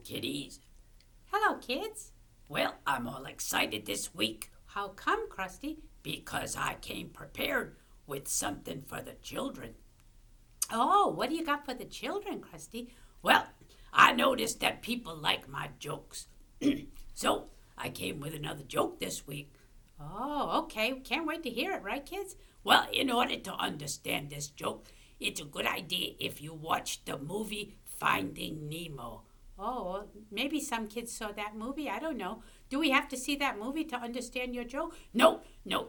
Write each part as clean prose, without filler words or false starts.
kiddies. Hello, kids. Well, I'm all excited this week How come, Krusty? because I came prepared with something for the children. Oh, what do you got for the children, Krusty? Well, I noticed that people like my jokes. So I came with another joke this week. Oh, okay. Can't wait to hear it, right, kids? Well, in order to understand this joke, it's a good idea if you watch the movie Finding Nemo. Oh, well, maybe some kids saw that movie. I don't know. Do we have to see that movie to understand your joke? No,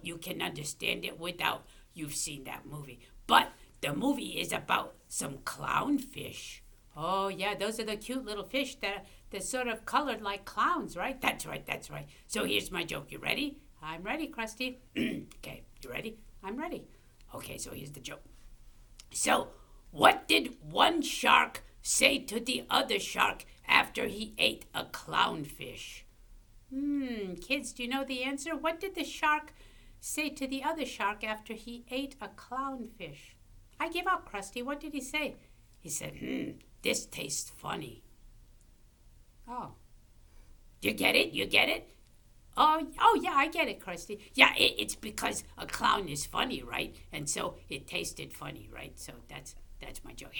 you can understand it without you've seen that movie. But the movie is about some clownfish. Oh, yeah, those are the cute little fish that sort of colored like clowns, right? That's right. So here's my joke. You ready? I'm ready, Krusty. Okay, you ready? I'm ready. Okay, so here's the joke. So, what did one shark say to the other shark after he ate a clownfish? Kids, do you know the answer? What did the shark say to the other shark after he ate a clownfish? I give up, Krusty. What did he say? He said, this tastes funny. Oh. You get it? Oh, yeah, I get it, Krusty. Yeah, it's because a clown is funny, right? And so it tasted funny, right? So that's my joke.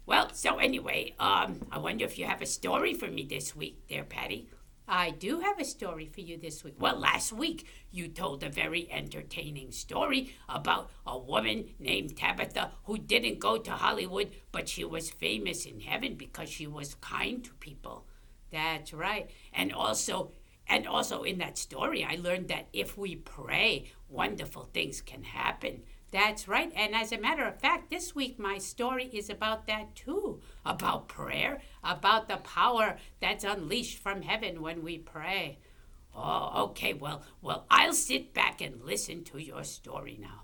Well, so anyway, I wonder if you have a story for me this week there, Patty. I do have a story for you this week. Well, last week you told a very entertaining story about a woman named Tabitha who didn't go to Hollywood, but she was famous in heaven because she was kind to people. That's right. And also in that story, I learned that if we pray, wonderful things can happen. That's right. And as a matter of fact, this week my story is about that too. About prayer? About the power that's unleashed from heaven when we pray. Oh, okay. Well, I'll sit back and listen to your story now.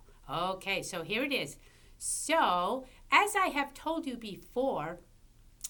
Okay, so here it is. So, as I have told you before,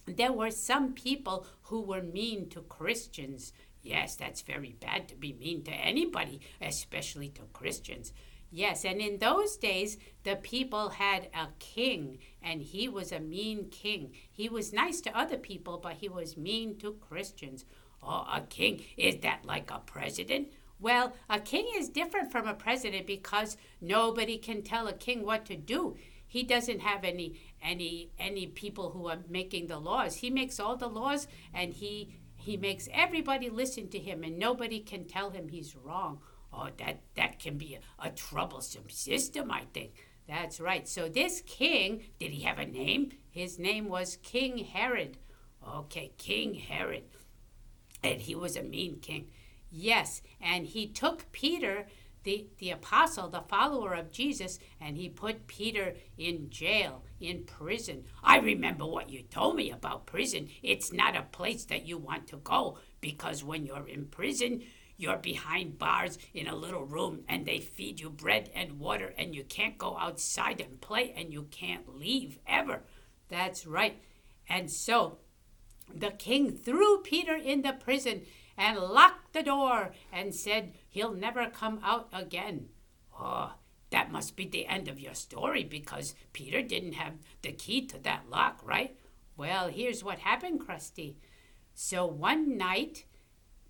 there were some people who were mean to Christians. Yes, that's very bad to be mean to anybody, especially to Christians. Yes, and in those days, the people had a king, and he was a mean king. He was nice to other people, but he was mean to Christians. Oh, a king? Is that like a president? Well, a king is different from a president because nobody can tell a king what to do. He doesn't have any people who are making the laws. He makes all the laws, and he makes everybody listen to him, and nobody can tell him he's wrong. Oh, that can be a troublesome system, I think. That's right. So this king, did he have a name? His name was King Herod. Okay, King Herod. And he was a mean king. Yes, and he took Peter, the apostle, the follower of Jesus, and he put Peter in jail, in prison. I remember what you told me about prison. It's not a place that you want to go because when you're in prison, you're behind bars in a little room and they feed you bread and water and you can't go outside and play and you can't leave ever. That's right. And so the king threw Peter in the prison and locked the door and said he'll never come out again. Oh, that must be the end of your story because Peter didn't have the key to that lock, right? Well, here's what happened, Krusty. So one night,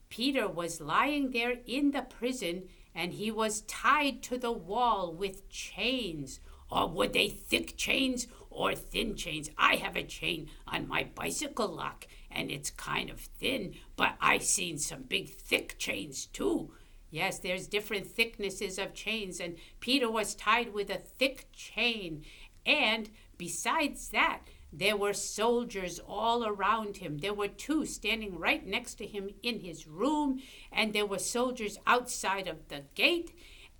Peter was lying there in the prison, and he was tied to the wall with chains. Or were they thick chains or thin chains? I have a chain on my bicycle lock, and it's kind of thin, but I've seen some big thick chains too. Yes, there's different thicknesses of chains, and Peter was tied with a thick chain. And besides that, there were soldiers all around him. There were two standing right next to him in his room, and there were soldiers outside of the gate,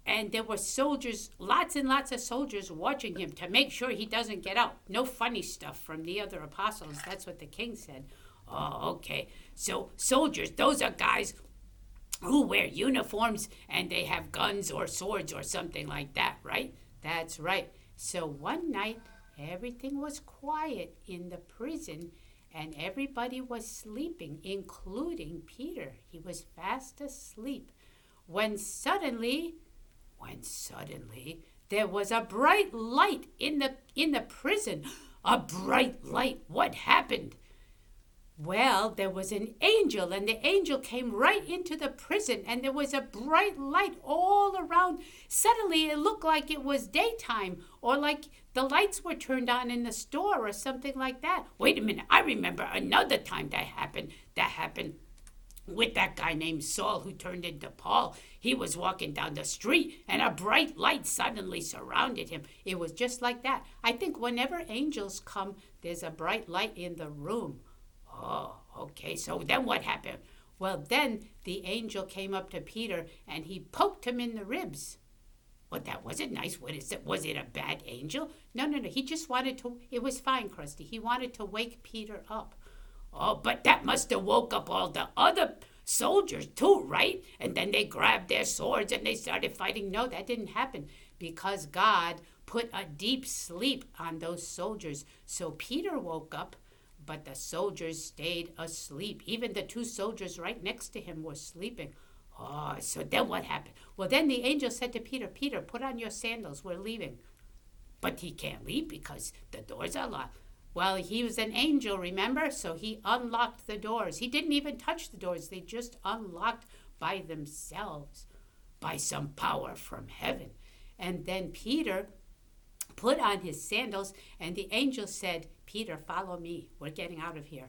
and there were soldiers, lots and lots of soldiers watching him to make sure he doesn't get out. No funny stuff from the other apostles. That's what the king said. Oh, okay. So soldiers, those are guys who wear uniforms and they have guns or swords or something like that, right? That's right. So one night, everything was quiet in the prison, and everybody was sleeping, including Peter. He was fast asleep. When suddenly, there was a bright light in the prison. A bright light? What happened? Well, there was an angel, and the angel came right into the prison, and there was a bright light all around. Suddenly, it looked like it was daytime, or like the lights were turned on in the store, or something like that. Wait a minute, I remember another time that happened. With that guy named Saul who turned into Paul. He was walking down the street and a bright light suddenly surrounded him. It was just like that. I think whenever angels come, there's a bright light in the room. Oh, okay. So then what happened? Well, then the angel came up to Peter and he poked him in the ribs. Well, that wasn't nice. What is it? Was it a bad angel? No. He just wanted to, it was fine, Krusty. He wanted to wake Peter up. Oh, but that must have woke up all the other soldiers too, right? And then they grabbed their swords and they started fighting. No, that didn't happen because God put a deep sleep on those soldiers. So Peter woke up, but the soldiers stayed asleep. Even the two soldiers right next to him were sleeping. Oh, so then what happened? Well, then the angel said to Peter, Peter, put on your sandals. We're leaving. But he can't leave because the doors are locked. Well, he was an angel, remember? So he unlocked the doors. He didn't even touch the doors. They just unlocked by themselves, by some power from heaven. And then Peter put on his sandals, and the angel said, Peter, follow me. We're getting out of here.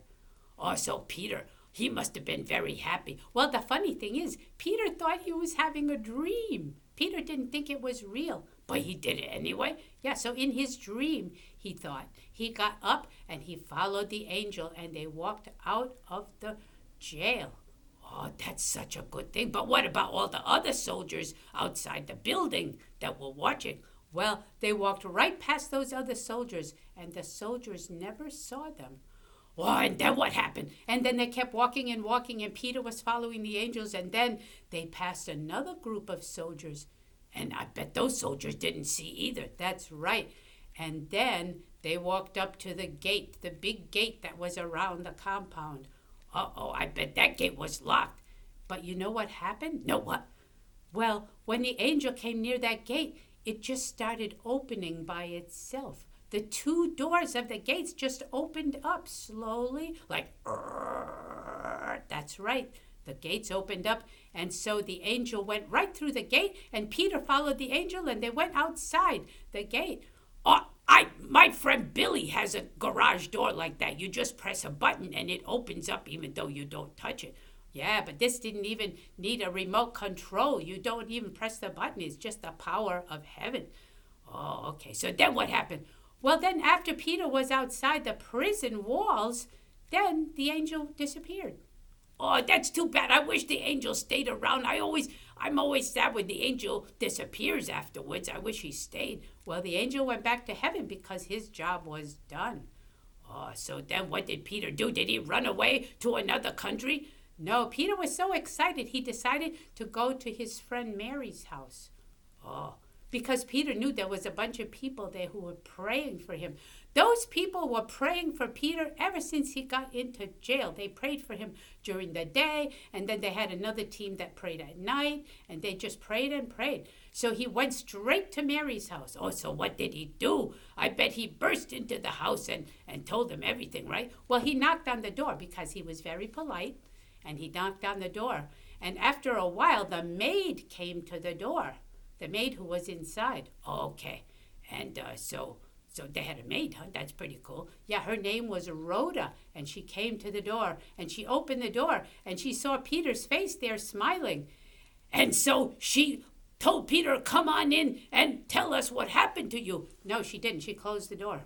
Oh, so Peter, he must have been very happy. Well, the funny thing is, Peter thought he was having a dream. Peter didn't think it was real. But he did it anyway? Yeah, so in his dream, he thought. He got up and he followed the angel and they walked out of the jail. Oh, that's such a good thing. But what about all the other soldiers outside the building that were watching? Well, they walked right past those other soldiers and the soldiers never saw them. Oh, and then what happened? And then they kept walking and Peter was following the angels and then they passed another group of soldiers. And I bet those soldiers didn't see either. That's right. And then they walked up to the gate, the big gate that was around the compound. Uh-oh, I bet that gate was locked. But you know what happened? No, what? Well, when the angel came near that gate, it just started opening by itself. The two doors of the gates just opened up slowly, like, that's right. The gates opened up, and so the angel went right through the gate, and Peter followed the angel, and they went outside the gate. Oh, my friend Billy has a garage door like that. You just press a button, and it opens up even though you don't touch it. Yeah, but this didn't even need a remote control. You don't even press the button. It's just the power of heaven. Oh, okay. So then what happened? Well, then after Peter was outside the prison walls, then the angel disappeared. Oh, that's too bad. I wish the angel stayed around. I'm always sad when the angel disappears afterwards. I wish he stayed. Well, the angel went back to heaven because his job was done. Oh, so then what did Peter do? Did he run away to another country? No, Peter was so excited he decided to go to his friend Mary's house. Oh, because Peter knew there was a bunch of people there who were praying for him. Those people were praying for Peter ever since he got into jail. They prayed for him during the day, and then they had another team that prayed at night, and they just prayed and prayed. So he went straight to Mary's house. Oh, so what did he do? I bet he burst into the house and told them everything, right? Well, he knocked on the door because he was very polite, and he knocked on the door. And after a while, the maid came to the door, the maid who was inside. Oh, okay. And so they had a maid, huh? That's pretty cool. Yeah, her name was Rhoda, and she came to the door, and she opened the door, and she saw Peter's face there smiling. And so she told Peter, come on in and tell us what happened to you. No, she didn't. She closed the door.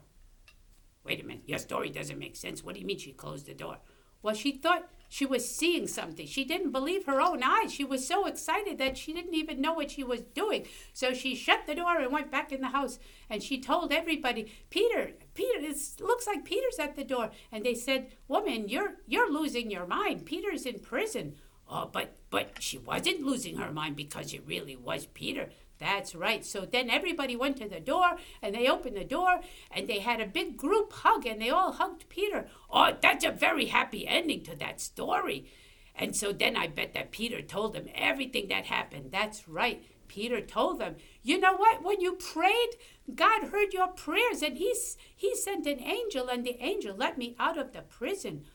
Wait a minute. Your story doesn't make sense. What do you mean she closed the door? Well, she thought she was seeing something. She didn't believe her own eyes. She was so excited that she didn't even know what she was doing. So she shut the door and went back in the house. And she told everybody, Peter, it looks like Peter's at the door. And they said, woman, you're losing your mind. Peter's in prison. Oh, but she wasn't losing her mind because it really was Peter. That's right. So then everybody went to the door, and they opened the door, and they had a big group hug, and they all hugged Peter. Oh, that's a very happy ending to that story. And so then I bet that Peter told them everything that happened. That's right. Peter told them, you know what? When you prayed, God heard your prayers, and he sent an angel, and the angel let me out of the prison.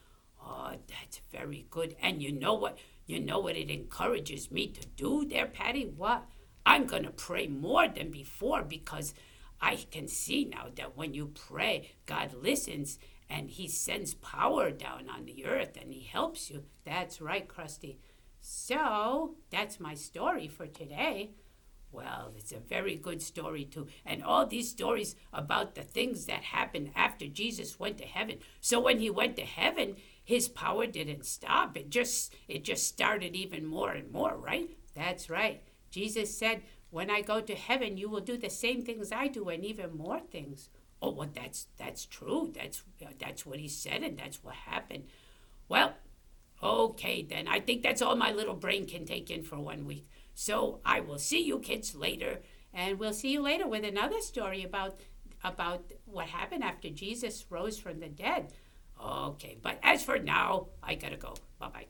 Oh, that's very good. And you know what? You know what it encourages me to do there, Patty? What? I'm going to pray more than before because I can see now that when you pray, God listens and he sends power down on the earth and he helps you. That's right, Krusty. So, that's my story for today. Well, it's a very good story, too. And all these stories about the things that happened after Jesus went to heaven. So when he went to heaven, his power didn't stop. It just started even more and more, right? That's right. Jesus said, when I go to heaven, you will do the same things I do and even more things. Oh, well, that's true. That's what he said, and that's what happened. Well, okay, then. I think that's all my little brain can take in for 1 week. So I will see you kids later. And we'll see you later with another story about what happened after Jesus rose from the dead. Okay, but as for now, I gotta go. Bye-bye.